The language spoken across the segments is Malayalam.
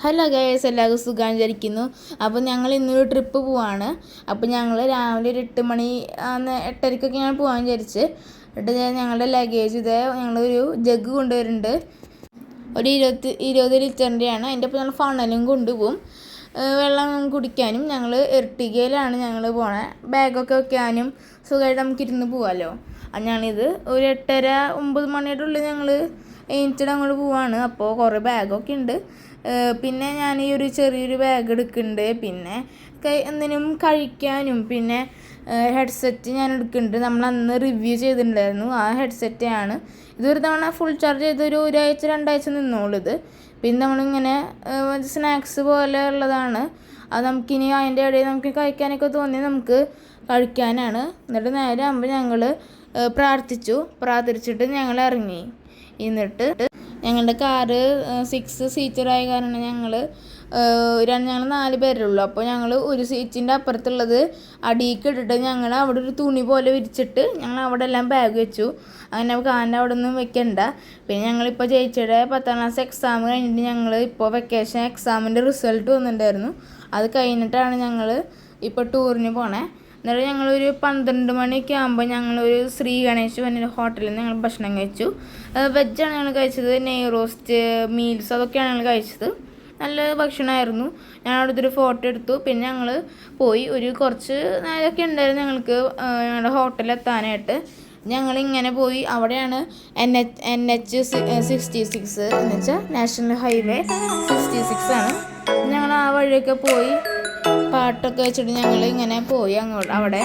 ഹലോ ഗൈസ്, എല്ലാവർക്കും സുഖം വിചാരിക്കുന്നു. അപ്പോൾ ഞങ്ങൾ ഇന്നൊരു ട്രിപ്പ് പോവാണ്. അപ്പോൾ ഞങ്ങൾ രാവിലെ ഒരു 8 മണി 8:30 ഞാൻ പോകാൻ വിചാരിച്ച്. എന്നിട്ട് ഞങ്ങളുടെ ലഗേജ് ഇതേ ഞങ്ങളൊരു ജഗ് കൊണ്ടുവരുന്നുണ്ട്. ഒരു 20 ലിറ്ററിൻ്റെയാണ്. അതിൻ്റെ ഒപ്പം ഞങ്ങൾ ഫണലും കൊണ്ടുപോകും. വെള്ളം കുടിക്കാനും. ഞങ്ങൾ എർട്ടിഗയിലാണ് ഞങ്ങൾ പോണേ. ബാഗൊക്കെ വെക്കാനും സുഖമായിട്ട് നമുക്കിരുന്ന് പോകാമല്ലോ. ഞങ്ങളിത് ഒരു 8:30-9 മണിയുടെ ഉള്ളിൽ ഞങ്ങൾ എണീറ്റിട്ട് അങ്ങോട്ട് പോവാണ്. അപ്പോൾ കുറേ ബാഗൊക്കെ ഉണ്ട്. പിന്നെ ഞാൻ ഈ ഒരു ചെറിയൊരു ബാഗ് എടുക്കുന്നുണ്ട്. പിന്നെ എന്തിനും കഴിക്കാനും പിന്നെ ഹെഡ്സെറ്റ് ഞാൻ എടുക്കുന്നുണ്ട്. നമ്മൾ അന്ന് റിവ്യൂ ചെയ്തിട്ടുണ്ടായിരുന്നു ആ ഹെഡ്സെറ്റാണ്. ഇതൊരു തവണ ഫുൾ ചാർജ് ചെയ്തൊരു 1-2 ആഴ്ച നിന്നോളൂ ഇത്. പിന്നെ നമ്മളിങ്ങനെ സ്നാക്സ് പോലെ ഉള്ളതാണ്. അത് നമുക്കിനി അതിൻ്റെ ഇടയിൽ നമുക്ക് കഴിക്കാനൊക്കെ തോന്നി നമുക്ക് കഴിക്കാനാണ്. എന്നിട്ട് നേരെ ആകുമ്പോൾ ഞങ്ങൾ പ്രാർത്ഥിച്ചിട്ട് ഞങ്ങൾ ഇറങ്ങി. എന്നിട്ട് ഞങ്ങളുടെ കാറ് 6 സീറ്ററായ കാരണം ഞങ്ങൾ 4 പേരുള്ളൂ. അപ്പോൾ ഞങ്ങൾ ഒരു സീറ്റിൻ്റെ അപ്പുറത്തുള്ളത് അടിയിലേക്ക് ഇട്ടിട്ട് ഞങ്ങൾ അവിടെ ഒരു തുണി പോലെ വിരിച്ചിട്ട് ഞങ്ങൾ അവിടെ എല്ലാം ബാഗ് വെച്ചു. അങ്ങനെ കാറിൻ്റെ അവിടെ ഒന്നും വെക്കണ്ട. പിന്നെ ഞങ്ങളിപ്പോൾ ചേച്ചിയുടെ 10ാം ക്ലാസ് എക്സാം കഴിഞ്ഞിട്ട് ഞങ്ങൾ ഇപ്പോൾ വെക്കേഷൻ എക്സാമിൻ്റെ റിസൾട്ട് വന്നിട്ടുണ്ടായിരുന്നു. അത് കഴിഞ്ഞിട്ടാണ് ഞങ്ങൾ ഇപ്പോൾ ടൂറിന് പോണേ. എന്നിട്ട് ഞങ്ങളൊരു 12 മണിയൊക്കെ ആകുമ്പോൾ ഞങ്ങളൊരു ശ്രീ ഗണേശ് പറഞ്ഞൊരു ഹോട്ടലിൽ നിന്ന് ഞങ്ങൾ ഭക്ഷണം കഴിച്ചു. വെജാണ് ഞങ്ങൾ കഴിച്ചത്. നെയ് റോസ്റ്റ്, മീൽസ് അതൊക്കെയാണ് ഞങ്ങൾ കഴിച്ചത്. നല്ല ഭക്ഷണമായിരുന്നു. ഞാൻ അവിടുത്തെ ഒരു ഫോട്ടോ എടുത്തു. പിന്നെ ഞങ്ങൾ പോയി ഒരു കുറച്ച് നേരമൊക്കെ ഉണ്ടായിരുന്നു ഞങ്ങൾക്ക് ഞങ്ങളുടെ ഹോട്ടലിലെത്താനായിട്ട്. ഞങ്ങളിങ്ങനെ പോയി. അവിടെയാണ് NH 66 എന്ന് വെച്ചാൽ നാഷണൽ ഹൈവേ 66 ആണ്. ഞങ്ങൾ ആ വഴിയൊക്കെ പോയി പാട്ടൊക്കെ വെച്ചിട്ട് ഞങ്ങൾ ഇങ്ങനെ പോയി അങ്ങോട്ട് അവിടെ.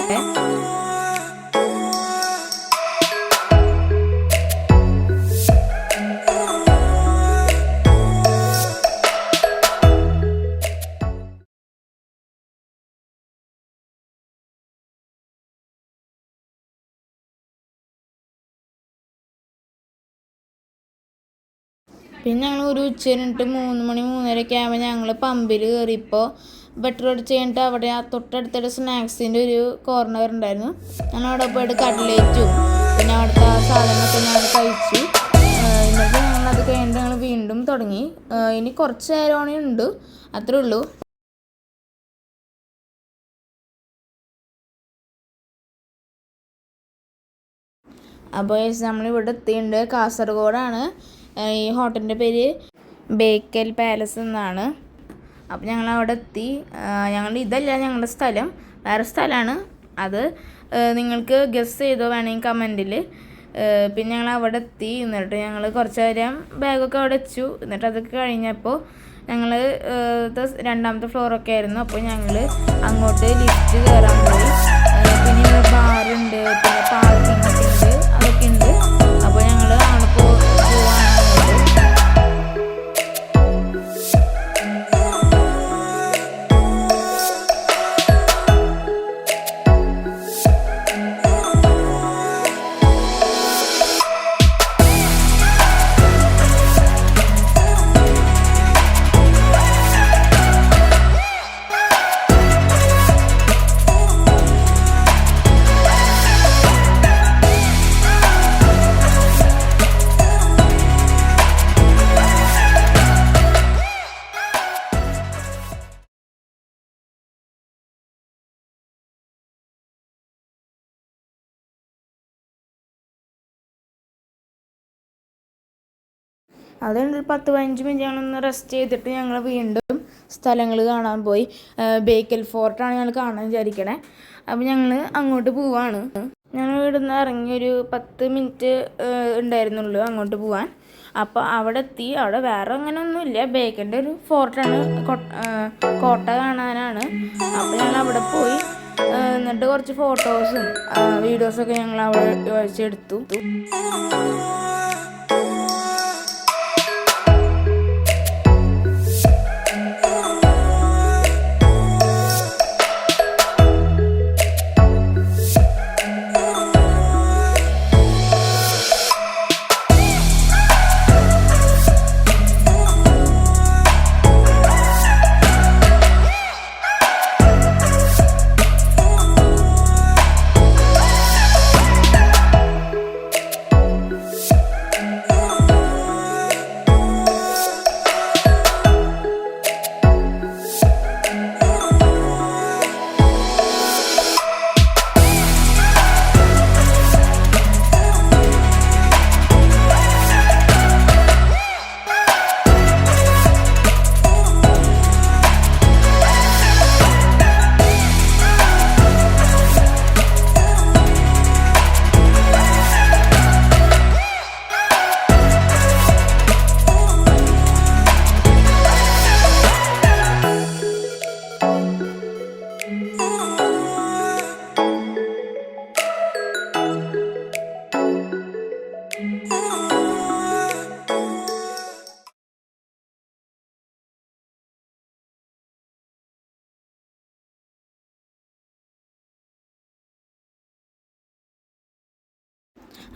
പിന്നെ ഞങ്ങൾ ഒരു ഉച്ച കഴിഞ്ഞിട്ട് 3 മണി 3:30 ആകുമ്പോൾ ഞങ്ങൾ പമ്പിൽ കയറിയപ്പോൾ പെട്രോൾ അടിച്ച് കഴിഞ്ഞിട്ട് അവിടെ ആ തൊട്ടടുത്തൊരു സ്നാക്സിൻ്റെ ഒരു കോർണർ ഉണ്ടായിരുന്നു. ഞങ്ങൾ അവിടെ പോയിട്ട് കട്ട്ലേറ്റും പിന്നെ അവിടുത്തെ ആ സാധനമൊക്കെ ഞങ്ങൾ കഴിച്ചു. എന്നിട്ട് ഞങ്ങളത് കഴിഞ്ഞിട്ട് ഞങ്ങൾ വീണ്ടും തുടങ്ങി. ഇനി കുറച്ച് നേരമാണ് ഉണ്ട്, അത്രേ ഉള്ളൂ. അപ്പോൾ നമ്മളിവിടെ എത്തിയിട്ടുണ്ട്. കാസർഗോഡാണ്. ഈ ഹോട്ടലിൻ്റെ പേര് ബേക്കൽ പാലസ് എന്നാണ്. അപ്പോൾ ഞങ്ങൾ അവിടെ എത്തി. ഇതല്ല ഞങ്ങളുടെ സ്ഥലം, വേറെ സ്ഥലമാണ്. അത് നിങ്ങൾക്ക് ഗസ് ചെയ്തോ വേണമെങ്കിൽ കമൻറ്റിൽ. പിന്നെ ഞങ്ങൾ അവിടെ എത്തി. എന്നിട്ട് ഞങ്ങൾ കുറച്ച് നേരം ബാഗൊക്കെ അവിടെ വെച്ചു. എന്നിട്ട് അതൊക്കെ കഴിഞ്ഞപ്പോൾ ഞങ്ങൾ 2ാമത്തെ ഫ്ലോറൊക്കെ ആയിരുന്നു. അപ്പോൾ ഞങ്ങൾ അങ്ങോട്ട് ലിഫ്റ്റ് കയറാൻ പോയി. പിന്നെ ബാറുണ്ട്, പിന്നെ പാർക്കിംഗ് ഉണ്ട്, അതൊക്കെ ഉണ്ട്. അപ്പോൾ ഞങ്ങൾ അവിടെ പോവാണ്. അതുകൊണ്ട് ഒരു 10-15 മിനിറ്റ് ഞങ്ങളൊന്ന് റെസ്റ്റ് ചെയ്തിട്ട് ഞങ്ങൾ വീണ്ടും സ്ഥലങ്ങൾ കാണാൻ പോയി. ബേക്കൽ ഫോർട്ടാണ് ഞങ്ങൾ കാണാൻ വിചാരിക്കണേ. അപ്പോൾ ഞങ്ങൾ അങ്ങോട്ട് പോവാണ്. ഞങ്ങൾ ഇവിടുന്ന് ഇറങ്ങി ഒരു 10 മിനിറ്റ് ഉണ്ടായിരുന്നുള്ളൂ അങ്ങോട്ട് പോവാൻ. അപ്പോൾ അവിടെ എത്തി. അവിടെ വേറെ അങ്ങനെ ഒന്നുമില്ല. ബേക്കലിൻ്റെ ഒരു ഫോർട്ടാണ്, കോട്ട കാണാനാണ്. അപ്പോൾ ഞങ്ങൾ അവിടെ പോയി. എന്നിട്ട് കുറച്ച് ഫോട്ടോസും വീഡിയോസൊക്കെ ഞങ്ങൾ അവിടെ എടുത്തു.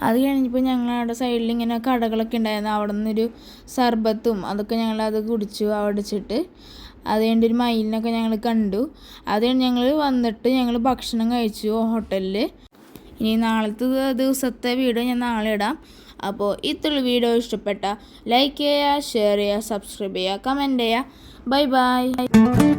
അത് കഴിഞ്ഞപ്പോൾ ഞങ്ങളവിടെ സൈഡിൽ ഇങ്ങനെ കടകളൊക്കെ ഉണ്ടായിരുന്നു. അവിടെ നിന്നൊരു സർബത്തും അതൊക്കെ ഞങ്ങളത് കുടിച്ചു അവിടിച്ചിട്ട്. അത് കഴിഞ്ഞിട്ട് ഒരു മയിലിനൊക്കെ ഞങ്ങൾ കണ്ടു. അത് കഴിഞ്ഞ് ഞങ്ങൾ വന്നിട്ട് ഞങ്ങൾ ഭക്ഷണം കഴിച്ചു ഹോട്ടലിൽ. ഇനി നാളത്തെ ദിവസത്തെ വീഡിയോ ഞാൻ നാളെ ഇടാം. അപ്പോൾ ഇത്രയുള്ള വീഡിയോ ഇഷ്ടപ്പെട്ട ലൈക്ക് ചെയ്യുക, ഷെയർ ചെയ്യുക, സബ്സ്ക്രൈബ് ചെയ്യുക, കമൻറ്റ് ചെയ്യുക. Bye bye.